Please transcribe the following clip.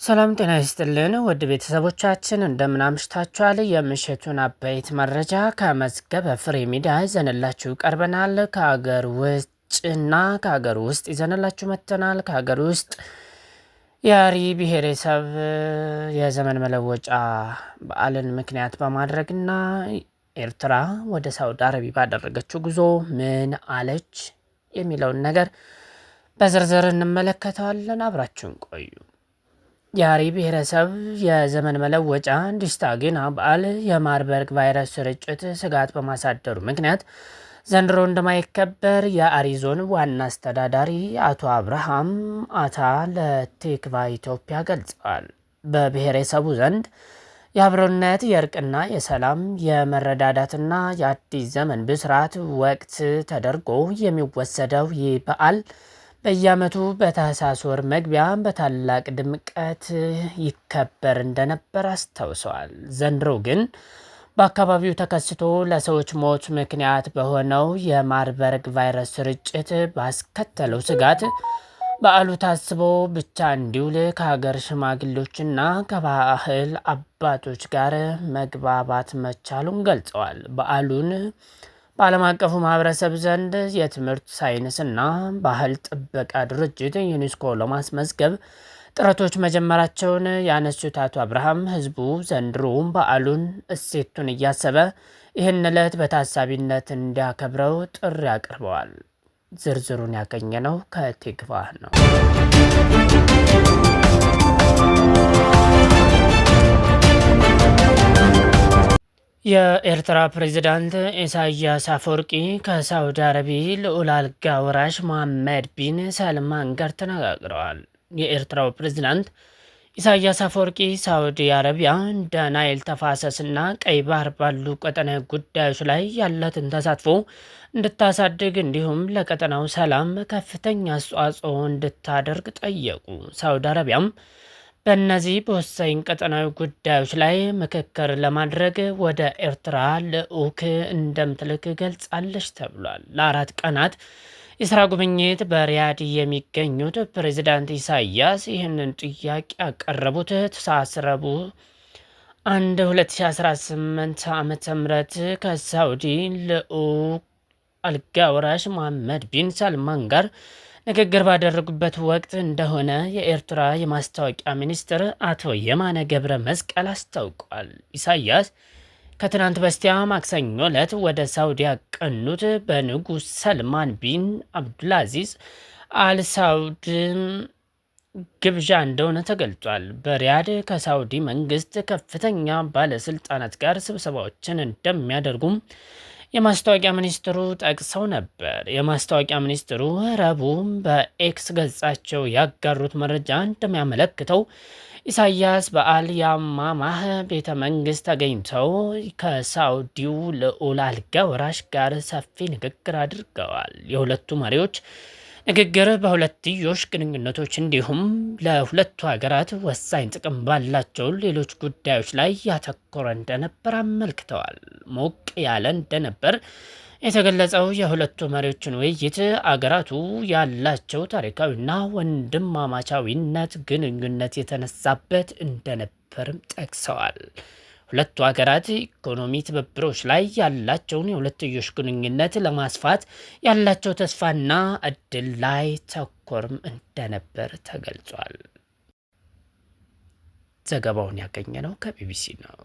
ሰላም ጤና ይስጥልን ውድ ቤተሰቦቻችን እንደምን አምሽታችኋል? የምሽቱን አበይት መረጃ ከመዝገበ ፍሬ ሚዲያ ይዘንላችሁ ቀርበናል። ከሀገር ውጭና ከሀገር ውስጥ ይዘንላችሁ መጥተናል። ከሀገር ውስጥ የአሪ ብሔረሰብ የዘመን መለወጫ በዓልን ምክንያት በማድረግና ኤርትራ ወደ ሳውዲ አረቢያ ባደረገችው ጉዞ ምን አለች የሚለውን ነገር በዝርዝር እንመለከታለን። አብራችሁን ቆዩ። የአሪ ብሔረሰብ የዘመን መለወጫ ዲስታጊና በዓል የማርበርግ ቫይረስ ስርጭት ስጋት በማሳደሩ ምክንያት ዘንድሮ እንደማይከበር የአሪ ዞን ዋና አስተዳዳሪ አቶ አብርሃም አታ ለቲክቫ ኢትዮጵያ ገልጸዋል። በብሔረሰቡ ዘንድ የአብሮነት የእርቅና የሰላም የመረዳዳትና የአዲስ ዘመን ብስራት ወቅት ተደርጎ የሚወሰደው ይህ በዓል በየዓመቱ በታህሳስ ወር መግቢያ በታላቅ ድምቀት ይከበር እንደነበር አስታውሰዋል። ዘንድሮ ግን በአካባቢው ተከስቶ ለሰዎች ሞት ምክንያት በሆነው የማርበርግ ቫይረስ ስርጭት ባስከተለው ስጋት በዓሉ ታስቦ ብቻ እንዲውል ከሀገር ሽማግሌዎችና ከባህል አባቶች ጋር መግባባት መቻሉን ገልጸዋል። በዓሉን በዓለም አቀፉ ማህበረሰብ ዘንድ የትምህርት ሳይንስና ባህል ጥበቃ ድርጅት ዩኔስኮ ለማስመዝገብ ጥረቶች መጀመራቸውን ያነሱት አቶ አብርሃም ህዝቡ ዘንድሮም በዓሉን እሴቱን እያሰበ ይህን ዕለት በታሳቢነት እንዲያከብረው ጥሪ አቅርበዋል። ዝርዝሩን ያገኘነው ከቲክቫ ነው። የኤርትራ ፕሬዝዳንት ኢሳያስ አፈወርቂ ከሳውዲ አረቢያ ልዑል አልጋ ወራሽ መሐመድ ቢን ሰልማን ጋር ተነጋግረዋል። የኤርትራው ፕሬዝዳንት ኢሳያስ አፈወርቂ ሳውዲ አረቢያ እንደ ናይል ተፋሰስና ቀይ ባህር ባሉ ቀጠናዊ ጉዳዮች ላይ ያላትን ተሳትፎ እንድታሳድግ እንዲሁም ለቀጠናው ሰላም ከፍተኛ አስተዋጽኦ እንድታደርግ ጠየቁ። ሳውዲ አረቢያም በእነዚህ በወሳኝ ቀጠናዊ ጉዳዮች ላይ ምክክር ለማድረግ ወደ ኤርትራ ልዑክ እንደምትልክ ገልጻለች ተብሏል። ለ4 ቀናት የስራ ጉብኝት በሪያድ የሚገኙት ፕሬዝዳንት ኢሳያስ ይህንን ጥያቄ ያቀረቡት ታኅሳስ 1 2018 ዓ.ም ከሳውዲ ልዑል አልጋ ወራሽ መሐመድ ቢን ሰልማን ጋር ንግግር ባደረጉበት ወቅት እንደሆነ የኤርትራ የማስታወቂያ ሚኒስትር አቶ የማነ ገብረ መስቀል አስታውቋል። ኢሳያስ ከትናንት በስቲያ ማክሰኞ ዕለት ወደ ሳውዲ ያቀኑት በንጉስ ሰልማን ቢን አብዱልአዚዝ አልሳውድ ግብዣ እንደሆነ ተገልጿል። በሪያድ ከሳውዲ መንግስት ከፍተኛ ባለስልጣናት ጋር ስብሰባዎችን እንደሚያደርጉም የማስታወቂያ ሚኒስትሩ ጠቅሰው ነበር። የማስታወቂያ ሚኒስትሩ ረቡዕ በኤክስ ገጻቸው ያጋሩት መረጃ እንደሚያመለክተው ኢሳያስ በአል ያማማህ ቤተ መንግስት ተገኝተው ከሳውዲው ልዑል አልጋ ወራሽ ጋር ሰፊ ንግግር አድርገዋል። የሁለቱ መሪዎች ንግግር በሁለትዮሽ ግንኙነቶች እንዲሁም ለሁለቱ ሀገራት ወሳኝ ጥቅም ባላቸው ሌሎች ጉዳዮች ላይ ያተኮረ እንደነበር አመልክተዋል። ሞቅ ያለ እንደነበር የተገለጸው የሁለቱ መሪዎችን ውይይት አገራቱ ያላቸው ታሪካዊና ወንድማማቻዊነት ግንኙነት የተነሳበት እንደነበርም ጠቅሰዋል። ሁለቱ ሀገራት ኢኮኖሚ ትብብሮች ላይ ያላቸውን የሁለትዮሽ ግንኙነት ለማስፋት ያላቸው ተስፋና እድል ላይ ተኮርም እንደነበር ተገልጿል። ዘገባውን ያገኘነው ከቢቢሲ ነው።